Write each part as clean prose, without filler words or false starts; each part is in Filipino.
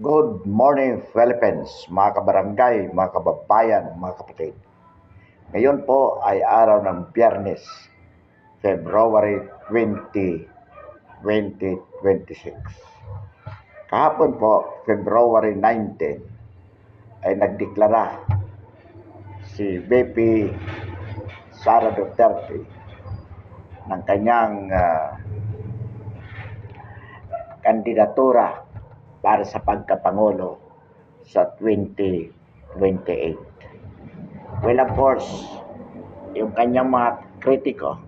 Good morning, Philippines, mga kabarangay, mga kababayan, mga kapatid. Ngayon po ay araw ng Biyernes, February 20, 2026. Kahapon po, February 19, ay nagdeklara si VP Sara Duterte ng kanyang kandidatura para sa pagkapangulo sa 2028. Well, of course, yung kanyang mga kritiko,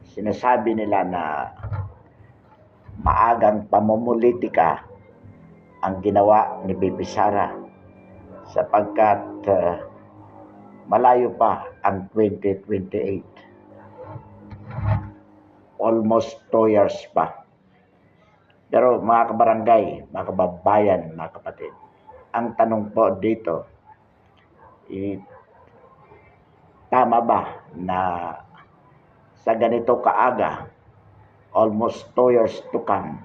sinasabi nila na maagang pamumulitika ang ginawa ni Bibi Sara sapagkat malayo pa ang 2028. Almost 2 years pa. Pero mga kabarangay, mga kababayan, mga kapatid, ang tanong po dito, tama ba na sa ganito kaaga, almost 2 years to come,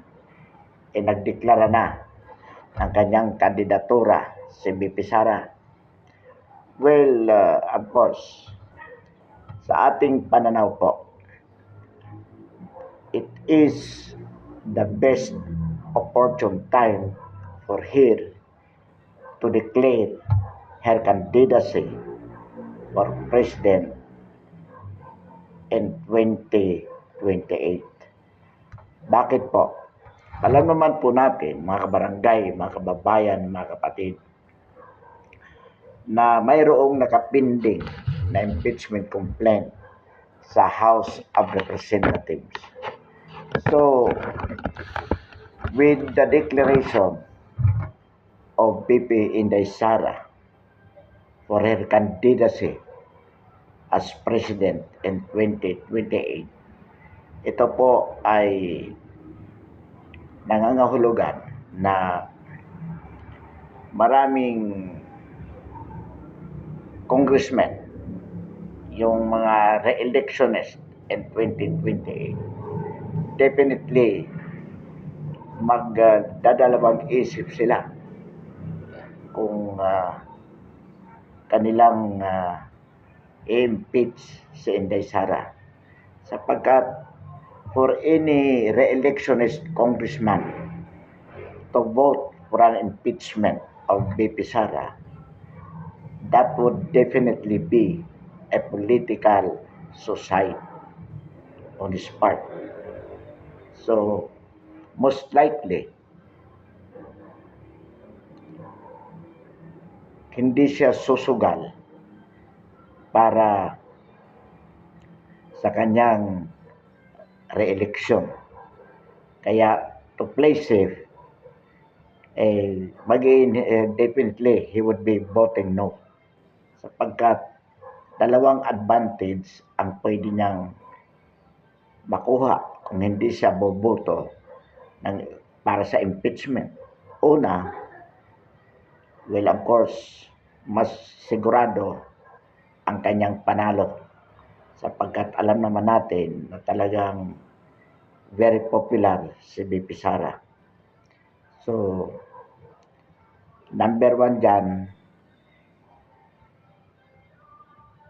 nagdeklara na ng kanyang kandidatura si VP Sara? Well, of course, sa ating pananaw po, it is the best opportune time for her to declare her candidacy for president in 2028. Bakit po? Alam naman po natin, mga kabarangay, mga kababayan, mga kapatid, na mayroong nakapinding na impeachment complaint sa House of Representatives. So, with the declaration of VP Inday Sara for her candidacy as president in 2028, ito po ay nangangahulugan na maraming congressmen, yung mga re-electionist in 2028, definitely magdadalawang isip sila kung kanilang i-impeach si Inday Sara, sapagkat for any re-electionist congressman to vote for an impeachment of VP Sara, that would definitely be a political suicide on his part. So, most likely, hindi siya susugal para sa kanyang re-election. Kaya, to play safe, definitely he would be voting no. Sapagkat dalawang advantage ang pwede niyang makuha kung hindi siya boboto para sa impeachment. Una, well, of course, mas sigurado ang kanyang panalo, sapagkat alam naman natin na talagang very popular si VP Sara. So, number 1 dyan,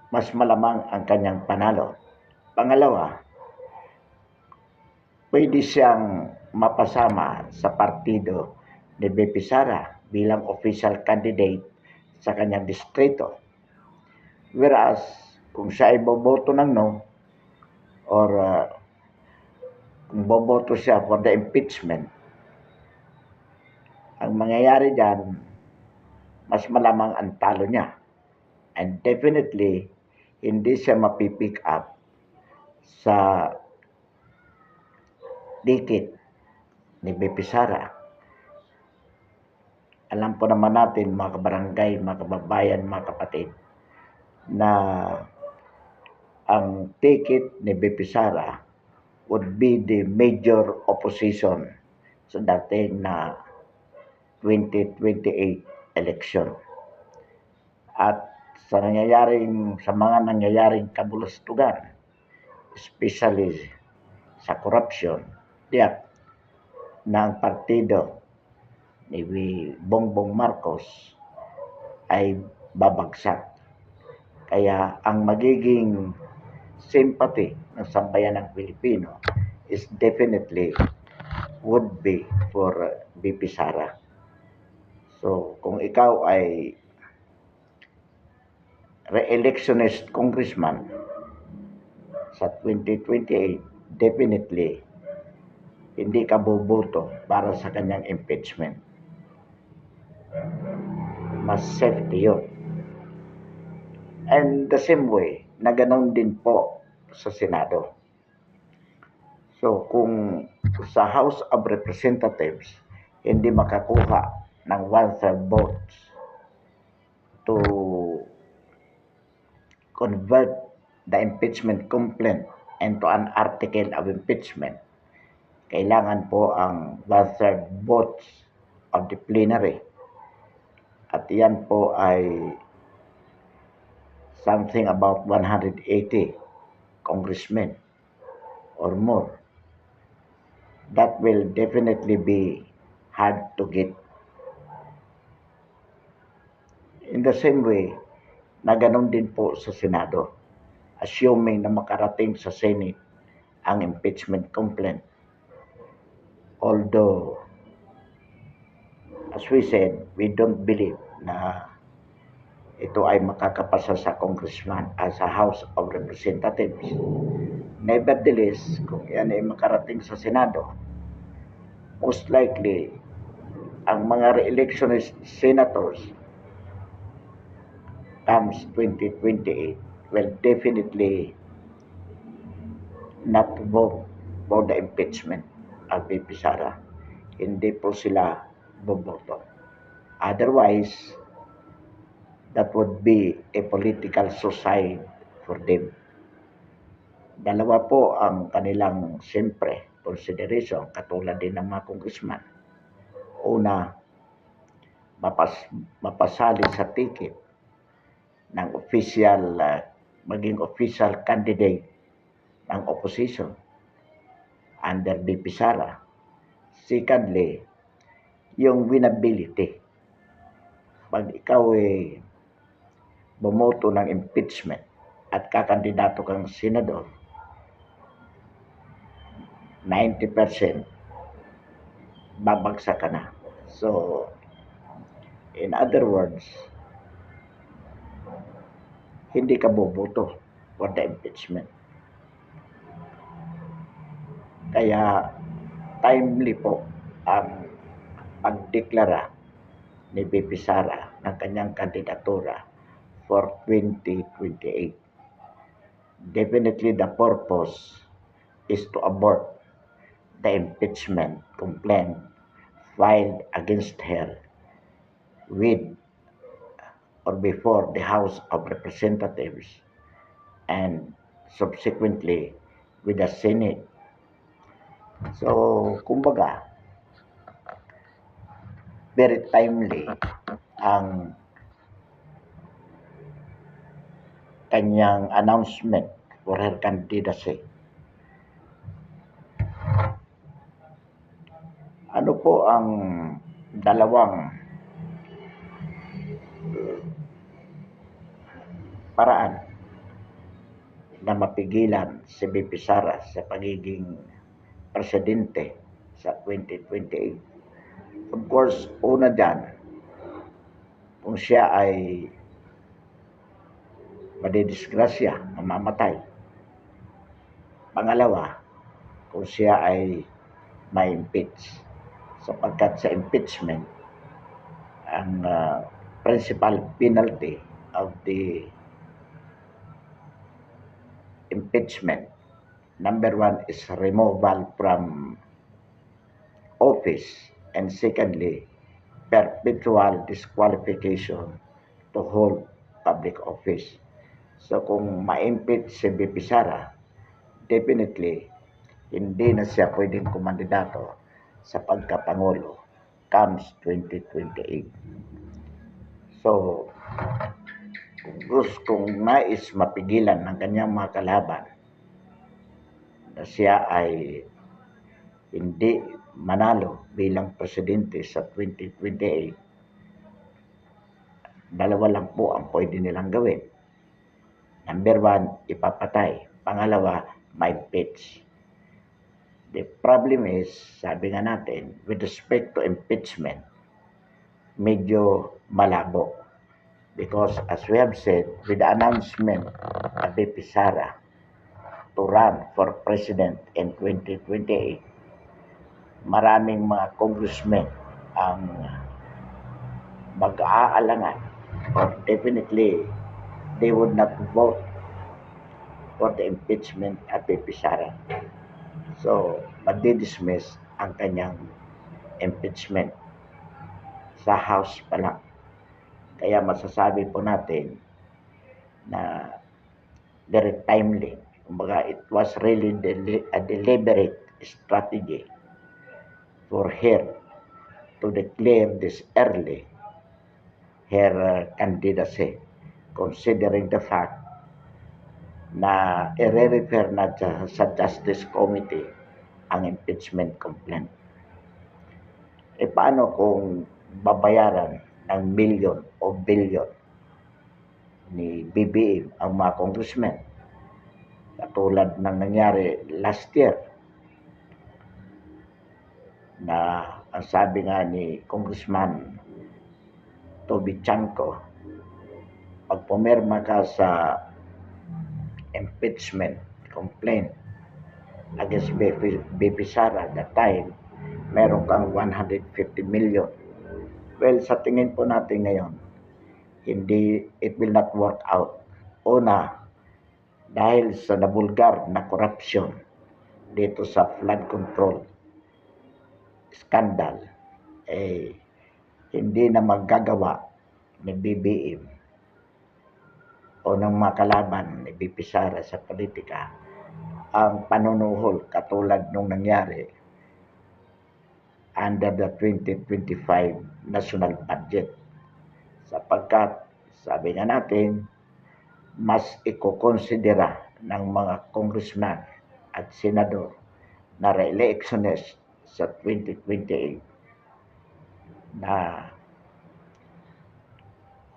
mas malamang ang kanyang panalo. Pangalawa, pwede siyang mapasama sa partido ni VP Sara bilang official candidate sa kanyang distrito. Whereas, kung siya ay boboto ng no, or kung boboto siya for the impeachment, ang mangyayari dyan, mas malamang ang talo niya. And definitely, hindi siya mapipick up sa dikit ni VP Sara. Alam po naman natin, mga kabarangay, mga kababayan, mga kapatid, na ang ticket ni VP Sara would be the major opposition sa dating na 2028 election. At sa mga nangyayaring kabulustugan, especially sa corruption, tiyak na ang partido ni Bongbong Marcos ay babagsak. Kaya ang magiging sympathy ng sambayan ng Pilipino is definitely would be for BP Sara. So, kung ikaw ay re-electionist congressman sa 2028, definitely hindi ka boboto para sa kanyang impeachment. Mas safety yun. And the same way, na ganon din po sa Senado. So, kung sa House of Representatives, hindi makakuha ng 1/3 votes to convert the impeachment complaint into an article of impeachment, kailangan po ang 1/3 votes of the plenary. At yan po ay something about 180 congressmen or more. That will definitely be hard to get. In the same way, na ganun din po sa Senado, assuming na makarating sa Senate ang impeachment complaint. Although, as we said, we don't believe na ito ay makakapasa sa congressman as a House of Representatives. Nevertheless, kung yan ay makarating sa Senado, most likely, ang mga re-electionist senators comes 2028 will definitely not vote for the impeachment of BP Sara. Hindi po sila boboto. Otherwise, that would be a political suicide for them. Dalawa po ang kanilang siyempre consideration, katulad din ng mga congressman. Una, mapasali sa ticket ng official, maging official candidate ng opposition under BP Sara. Secondly, yung winnability. Pag ikaw ay bumoto ng impeachment at kakandidato kang senador, 90% babagsak ka na. So, in other words, hindi ka boboto for the impeachment. Kaya timely po ang pagdeklara ni BP Sara ng kanyang kandidatura for 2028. Definitely the purpose is to abort the impeachment complaint filed against her with or before the House of Representatives and subsequently with the Senate. So, kumbaga, very timely ang kanyang announcement for her candidacy. Ano po ang dalawang paraan na mapigilan si BP Sara sa pagiging presidente sa 2028? Of course, una dyan, kung siya ay madidisgrasya, mamamatay. Pangalawa, kung siya ay ma-impeach. Sapagkat sa impeachment, ang principal penalty of the impeachment, number one is removal from office, and secondly, perpetual disqualification to hold public office. So kung ma-impeach si BP Sara, definitely hindi na siya pwedeng kumandidato sa pagkapangulo comes 2028. So, kung nais mapigilan ng kanyang mga kalaban na siya ay hindi manalo bilang presidente sa 2028, dalawa lang po ang pwede nilang gawin. Number one, ipapatay. Pangalawa, ma-impeach. The problem is, sabi nga natin, with respect to impeachment, medyo malabo. Because as we have said, with the announcement of VP Sara to run for president in 2028, maraming mga congressmen ang mag-aalangan or definitely they would not vote for the impeachment of VP Sara. So, madidismiss ang kanyang impeachment sa House pa lang. Kaya masasabi po natin na very timely. Kumbaga, it was really a deliberate strategy for her to declare this early her candidacy, considering the fact na i-refer na sa Justice Committee ang impeachment complaint. E paano kung babayaran ng milyon o bilyon ni BBM ang mga congressmen? Katulad ng nangyari last year na ang sabi nga ni Congressman Toby Chanco, pag pumirma ka sa impeachment complaint against BP Sara at that time, meron kang 150 million. Well, sa tingin po natin ngayon, it will not work out. Una, dahil sa nabulgar na corruption dito sa flood control scandal, hindi na magagawa ni BBM o ng mga kalaban ni BP Sara sa politika ang panunuhol katulad nung nangyari under the 2025 national budget. Sapagkat, sabi nga natin, mas ikokonsidera ng mga congressman at senador na re-electionist sa 2028 na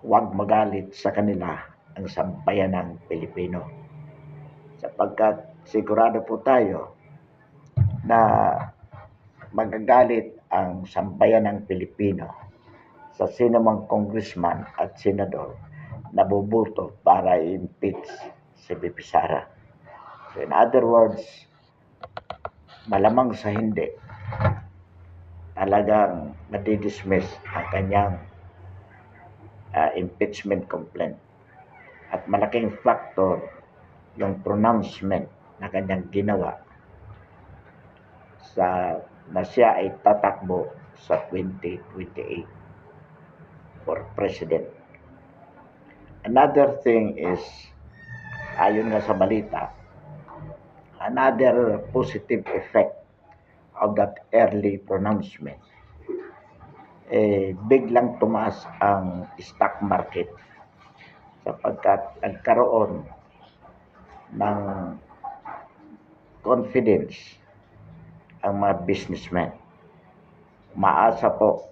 huwag magalit sa kanila ang sambayanang Pilipino. Sapagkat sigurado po tayo na magagalit ang sambayanang Pilipino sa sinumang congressman at senador na boboto para i-impeach si BP Sara. So in other words, malamang sa hindi, talagang madidismiss ang kanyang impeachment complaint. At malaking factor yung pronouncement na kanyang ginawa na siya ay tatakbo sa 2028 for president. Another thing is, ayon nga sa balita, another positive effect of that early pronouncement, biglang tumaas ang stock market sapagkat nagkaroon ng confidence ang mga businessmen. Maasa po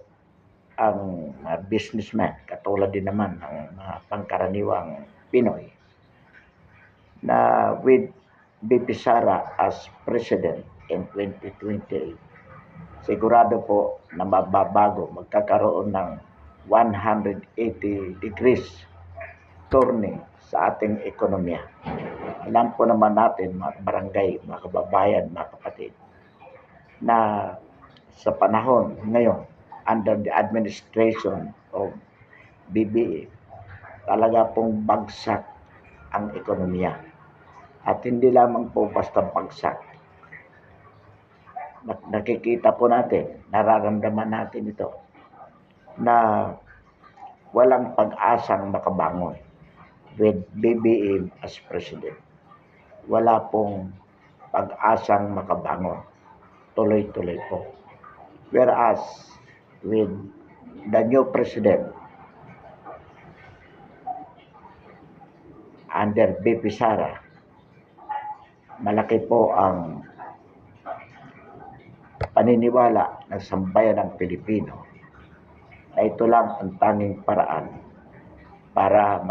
ang mga businessmen, katulad din naman ng mga pangkaraniwang Pinoy, na with BP Sara as president in 2028, sigurado po na mababago, magkakaroon ng 180 degrees turning sa ating ekonomiya. Alam po naman natin, mga barangay, mga kababayan, mga kapatid, na sa panahon ngayon, under the administration of BBM, talaga pong bagsak ang ekonomiya. At hindi lamang po basta bagsak. Nakikita po natin, nararamdaman natin ito, na walang pag-asang makabangon with BBM as president. Wala pong pag-asang makabangon. Tuloy-tuloy po. Whereas, with the new president, under BP Sara, malaki po ang paniniwala ng sambayan ng Pilipino na ito lang ang tanging paraan para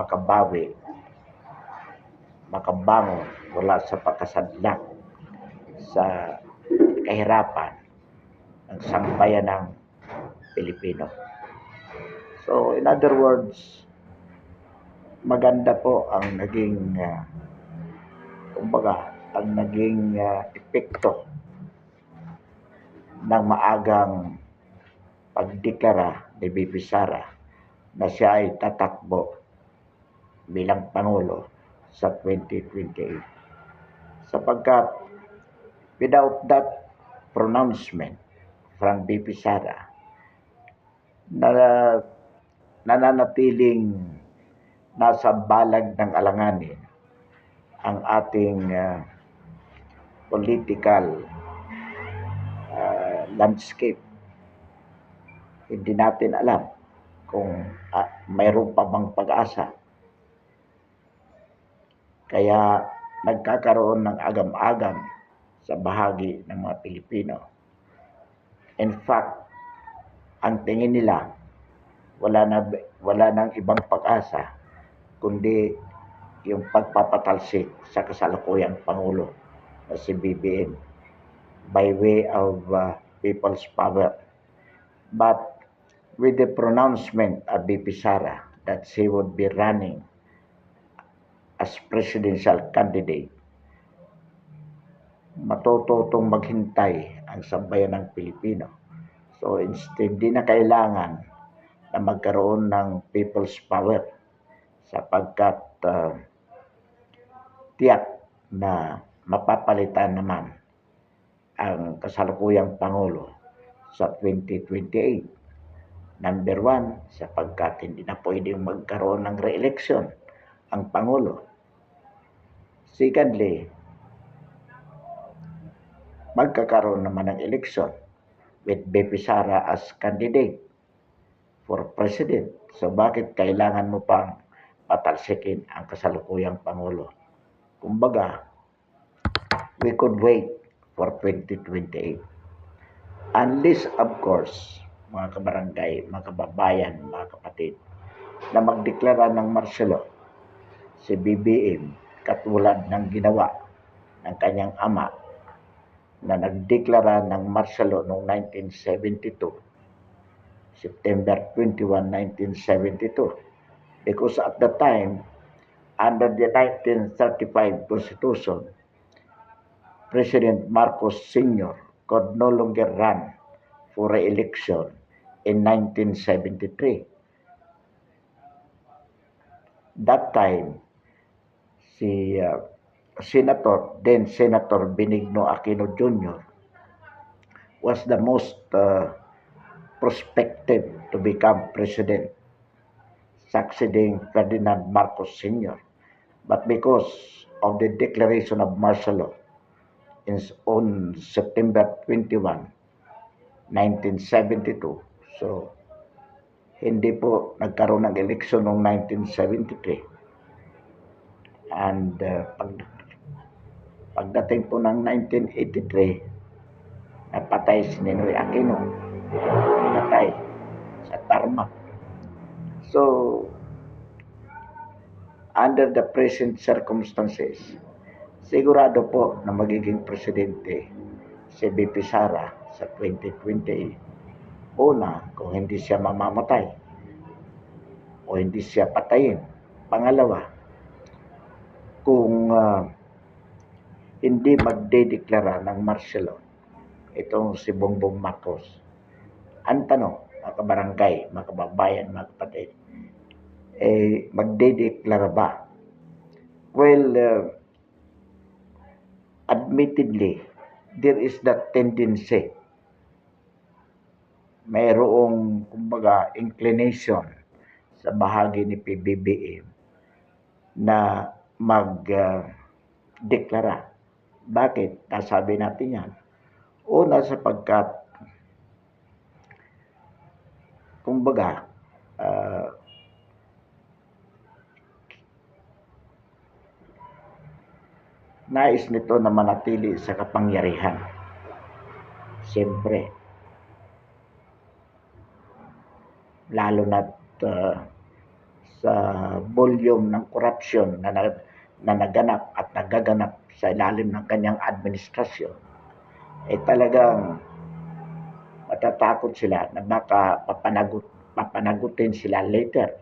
makabangon mula sa pagkasadlak sa kahirapan ng sambayan ng Pilipino. So, in other words, maganda po ang naging epekto ng maagang pagdeklara ni BP Sara na siya ay tatakbo bilang Pangulo sa 2028. Sapagkat without that pronouncement from BP Sara, nananatiling nasa balag ng alanganin ang ating political landscape. Hindi natin alam kung mayroon pa bang pag-asa. Kaya nagkakaroon ng agam-agam sa bahagi ng mga Pilipino. In fact, ang tingin nila wala nang ibang pag-asa kundi yung pagpapatalsik sa kasalukuyang Pangulo na si BBM by way of people's power. But with the pronouncement of BP Sara that she would be running as presidential candidate, matututong maghintay ang sambayan ng Pilipino. So instead, di na kailangan na magkaroon ng people's power sapagkat tiyak na mapapalitan naman ang kasalukuyang Pangulo sa 2028. Number one, sapagkat hindi na pwedeng magkaroon ng re-election ang Pangulo. Secondly, magkakaroon naman ng election with BP Sara as candidate for president. So bakit kailangan mo pang patalsikin ang kasalukuyang Pangulo? Kumbaga, we could wait for 2028. Unless, of course, mga kabarangay, mga kababayan, mga kapatid, na magdeklara ng martial law si BBM katulad ng ginawa ng kanyang ama na nagdeklara ng martial law noong 1972, September 21, 1972. Because at the time, under the 1935 Constitution, President Marcos Sr. could no longer run for re-election in 1973. That time, si then Senator Benigno Aquino Jr. was the most prospective to become president, succeeding Ferdinand Marcos Sr. But because of the declaration of martial law on September 21, 1972, so hindi po nagkaroon ng eleksyon noong 1973. And pagdating po ng 1983, napatay si Ninoy Aquino, napatay sa tarmac. So, under the present circumstances, sigurado po na magiging presidente si BP Sara sa 2020. Una, kung hindi siya mamamatay o hindi siya patayin. Pangalawa, kung hindi magdedeklara ng martial law itong si Bongbong Marcos. Ang tanong, mga kabarangay, mga kababayan, mga kapatid, magdedeklara ba? Well, admittedly, there is that tendency. Mayroong, kumbaga, inclination sa bahagi ni PBBM na magdeklara. Bakit? Nasabi natin yan. Una, sapagkat, kumbaga, nais nito na manatili sa kapangyarihan. siyempre, lalo na sa volume ng corruption na naganap at nagaganap sa ilalim ng kanyang administrasyon, ay talagang matatakot sila na baka papanagutin sila later.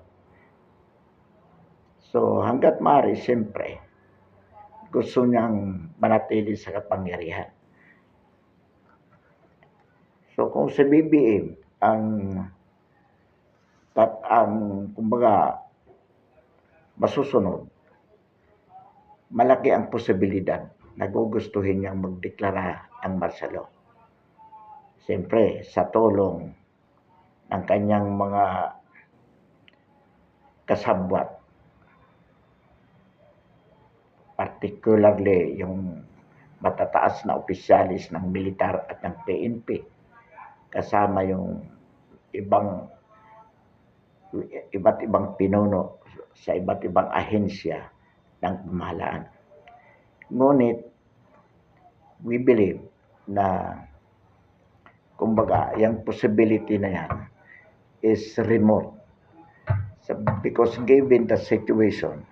So hanggat maaari, siyempre, gusto niyang manatili sa kapangyarihan. So kung si BBM ang kumbaga masusunod, malaki ang posibilidad na gugustuhin niyang magdeklara ang martial law. Siyempre, sa tulong ng kanyang mga kasabwat, particularly yung matataas na opisyalis ng militar at ng PNP, kasama yung iba't ibang pinuno sa iba't ibang ahensya ng pamahalaan. Ngunit, we believe na kumbaga, yung possibility na yan is remote. Because given the situation,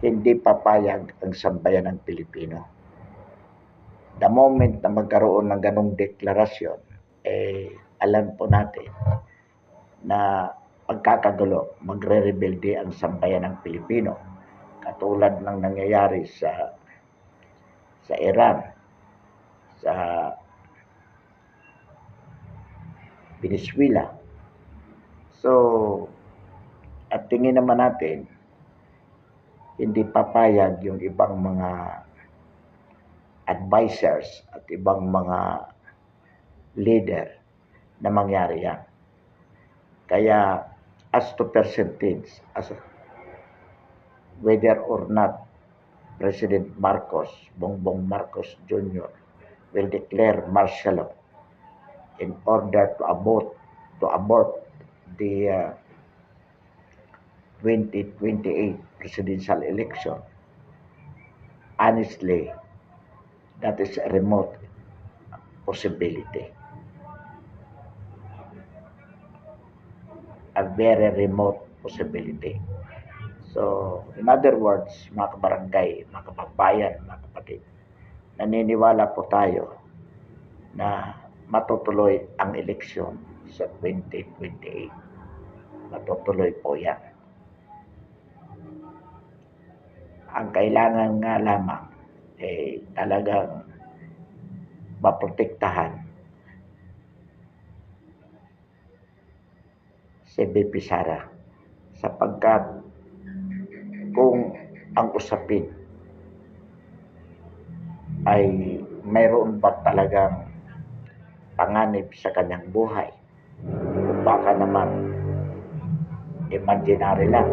hindi papayag ang sambayan ng Pilipino. The moment na magkaroon ng ganong deklarasyon, alam po natin na pagkakagulo, magre-rebelde ang sambayan ng Pilipino. Katulad ng nangyayari sa Iran, sa Venezuela. So, at tingin naman natin, hindi papayag yung ibang mga advisors at ibang mga leader na mangyari yan. Kaya, as to percentage, whether or not President Bongbong Marcos Jr. will declare martial law in order to abort the 2028 presidential election. Honestly, that is a remote possibility. A very remote possibility. So, in other words, mga kabarangay, mga kababayan, mga kapatid, naniniwala po tayo na matutuloy ang eleksyon sa 2028. Matutuloy po yan. Ang kailangan nga lamang talagang maprotektahan si BP Sara, sapagkat kung ang usapin ay mayroon ba talagang panganib sa kanyang buhay, kung baka naman imaginary lang,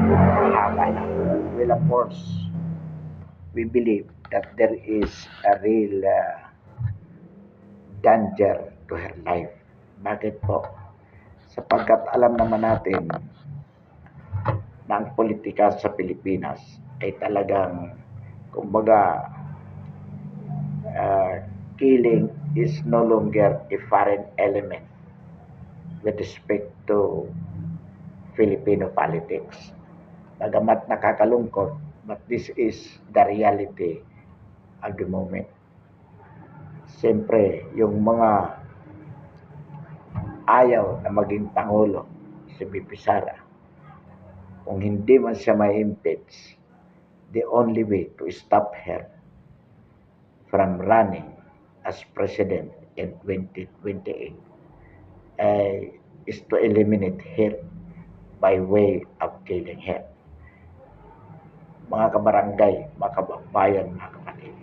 mahaba na. Well, of course, we believe that there is a real danger to her life. Bakit po? Sapagkat alam naman natin na ang politika sa Pilipinas ay talagang, kumbaga, killing is no longer a foreign element with respect to Filipino politics. Bagamat nakakalungkot, but this is the reality at the moment. Siyempre, yung mga ayaw na maging Pangulo, si BP Sara, kung hindi man siya ma-impeach, the only way to stop her from running as president in 2028 is to eliminate her by way of killing her. Mga kabarangay, mga kababayan, mga kapatid,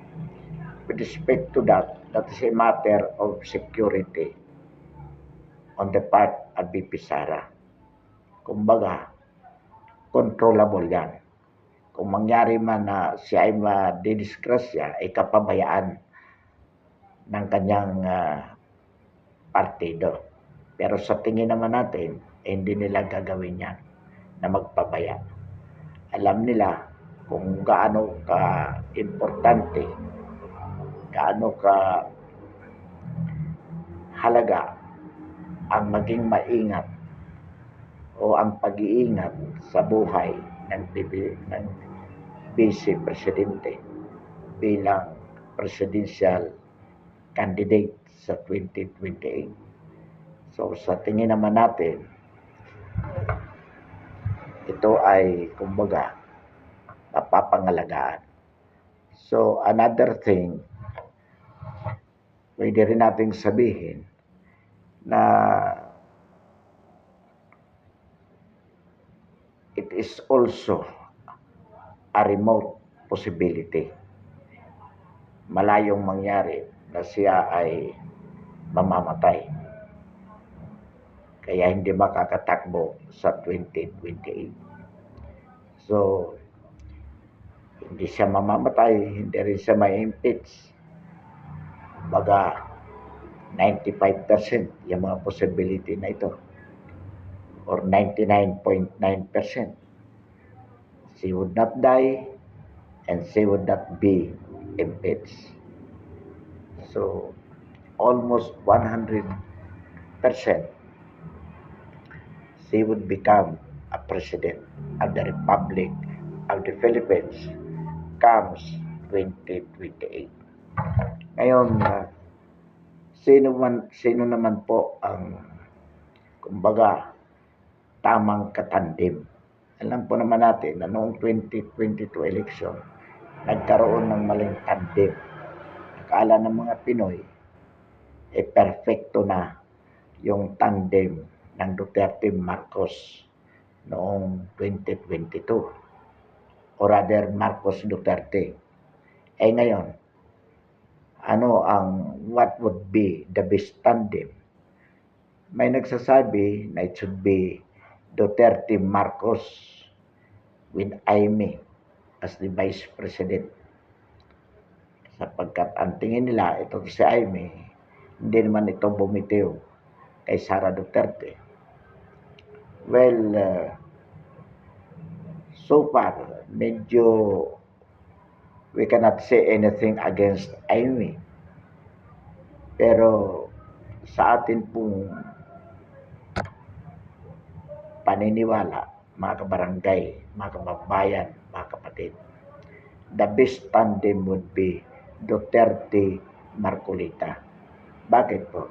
with respect to that is a matter of security on the part of BP Sara. Kumbaga, controllable yan. Kung mangyari man na siya ay madidisgrasya, ay kapabayaan ng kanyang partido. Pero sa tingin naman natin, hindi nila gagawin yan na magpabaya. Alam nila kung gaano ka-importante gaano ka halaga ang maging maingat o ang pag-iingat sa buhay ng Vice Presidente bilang presidential candidate sa 2028. So sa tingin naman natin, ito ay kumbaga mapapangalagaan. So another thing, pwede rin nating sabihin na it is also a remote possibility. Malayong mangyari na siya ay mamamatay. Kaya hindi makakatakbo sa 2028. So, hindi siya mamamatay, hindi rin siya ma-impeach. Baga, 95% yung mga possibility na ito. Or 99.9%. She would not die and she would not be impeached. So, almost 100% she would become a president of the Republic of the Philippines comes 2028. Ngayon, sino naman po ang kumbaga tamang katandim? Alam po naman natin na noong 2022 election, nagkaroon ng maling tandem. Akala ng mga Pinoy, perfecto na yung tandem ng Duterte Marcos noong 2022. Or rather, Marcos Duterte. Ngayon, what would be the best tandem? May nagsasabi na it should be Duterte Marcos with Aimee as the Vice President. Sapagkat ang tingin nila, ito si Aimee, hindi naman ito bumitiw kay Sara Duterte. Well, so far, medyo we cannot say anything against Aimee. Pero sa atin pong paniniwala, mga kabarangay, mga kababayan, mga kapatid, the best tandem would be Duterte Marcolita. Bakit po?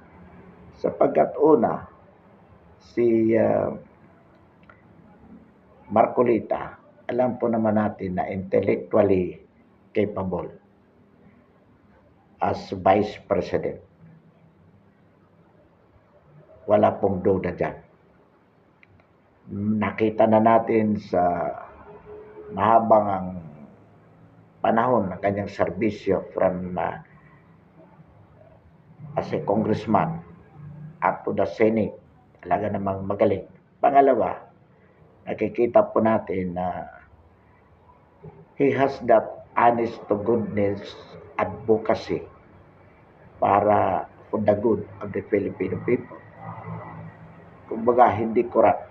Sapagkat una, si Marcolita, alam po naman natin na intellectually capable as Vice President. Wala pong duda dyan. Nakita na natin sa mahabang panahon ng kanyang serbisyo from as a congressman up to the Senate. Talaga namang magaling. Pangalawa, nakikita po natin na he has that honest to goodness advocacy para for the good of the Filipino people. Kumbaga, hindi corrupt.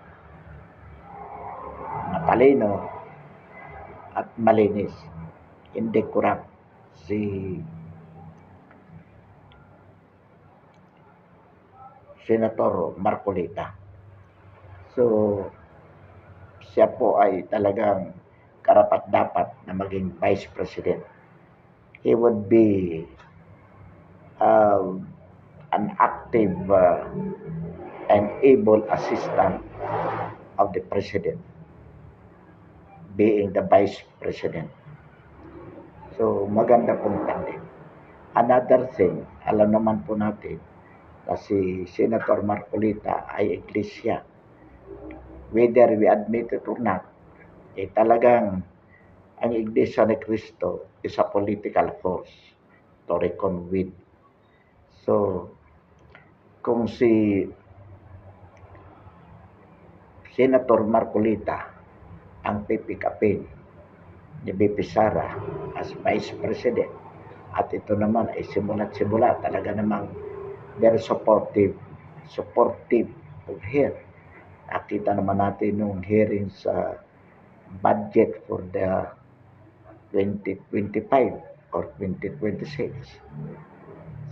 Matalino at malinis. Hindi corrupt si Senator Marcolita. So, siya po ay talagang karapat-dapat na maging Vice President. He would be an active and able assistant of the President, being the Vice President. So, maganda pong tandem. Another thing, alam naman po natin na si Senator Marcolita ay iglesia. Whether we admit it or not, talagang ang Iglesia ni Cristo is a political force to reckon with. So, kung si Senator Marcolita ang pipikapin ni BP Sara as Vice President, at ito naman ay simula't-simula talaga namang very supportive of her. Nakita naman natin nung hearing sa budget for the 2025 or 2026.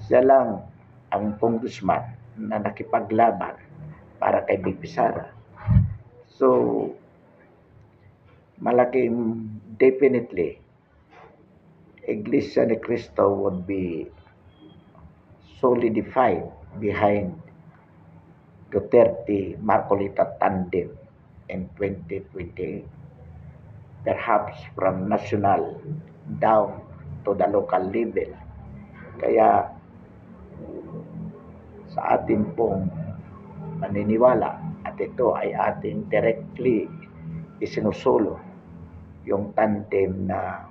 Siya lang ang congressman na nakipaglaban para kay BP Sara. So, malaking definitely, Iglesia ni Cristo would be solidified behind Duterte Marcolita tandem in 2028, perhaps from national down to the local level. Kaya sa atin pong maniniwala at ito ay ating directly isinusulo yung tandem na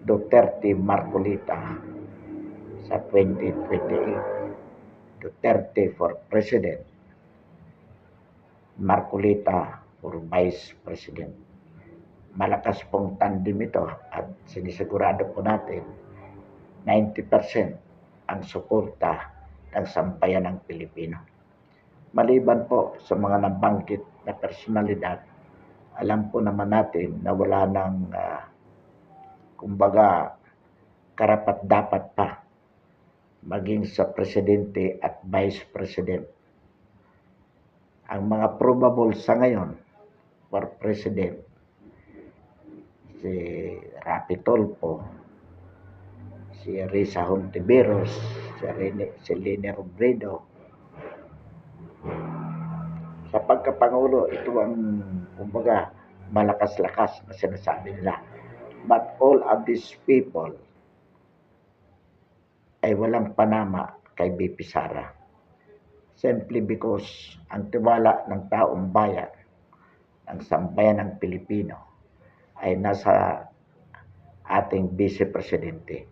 Duterte Marcolita sa 2028. Duterte for President, Marcolita for Vice President. Malakas pong tandem ito at sinisigurado po natin 90% ang suporta ng sambayan ng Pilipino. Maliban po sa mga nabanggit na personalidad, alam po naman natin na wala nang kumbaga karapat-dapat pa maging sa presidente at vice president. Ang mga probable sa ngayon for president, si Rapi Tulfo, si Risa Hontiveros, si Leni Robredo. Sa pagkapangulo, ito ang kumbaga malakas-lakas na sinasabi nila. But all of these people ay walang panama kay BP Sara. Simply because ang tiwala ng taong bayan, ng sambayan ng Pilipino, ay nasa ating Vice Presidente.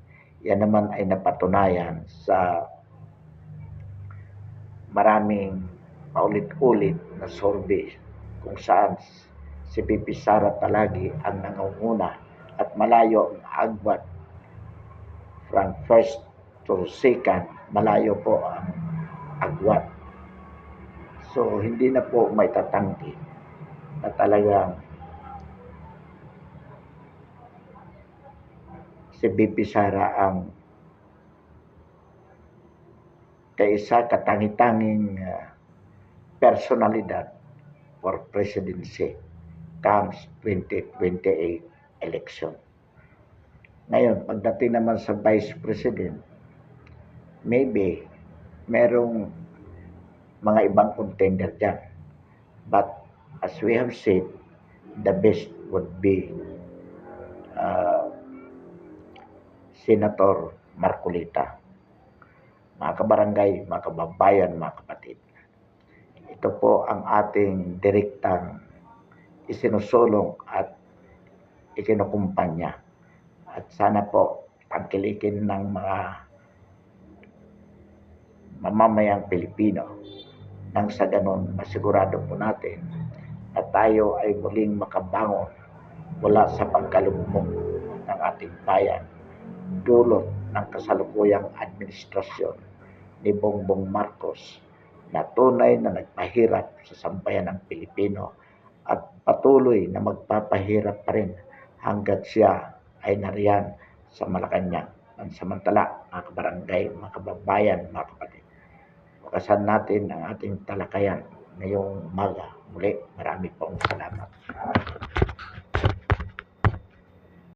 Yan naman ay napatunayan sa maraming paulit-ulit na survey kung saan si BP Sara palagi ang nangunguna at malayo ang agwat from first to second, malayo po ang agwat. So, hindi na po may tatanggi na talagang si BP Sara ang kaisa katangi-tanging personalidad for presidency comes 2028 election. Ngayon, pagdating naman sa vice president, maybe merong mga ibang contender dyan. But as we have said, the best would be Senator Marcolita. Mga kabarangay, mga kababayan, mga kapatid, ito po ang ating direktang isinusulong at ikinukumpanya. At sana po pagkilikin ng mga mamamayang Pilipino nang sa ganon masigurado po natin na tayo ay muling makabangon mula sa pagkalugmok ng ating bayan dulot ng kasalukuyang administrasyon ni Bongbong Marcos na tunay na nagpahirap sa sambayan ng Pilipino at patuloy na magpapahirap pa rin hanggat siya ay nariyan sa Malacanang. Pansamantala, mga kabarangay, mga kababayan, mga kapatid, wakasan natin ang ating talakayan ngayong umaga. Muli, marami pong salamat.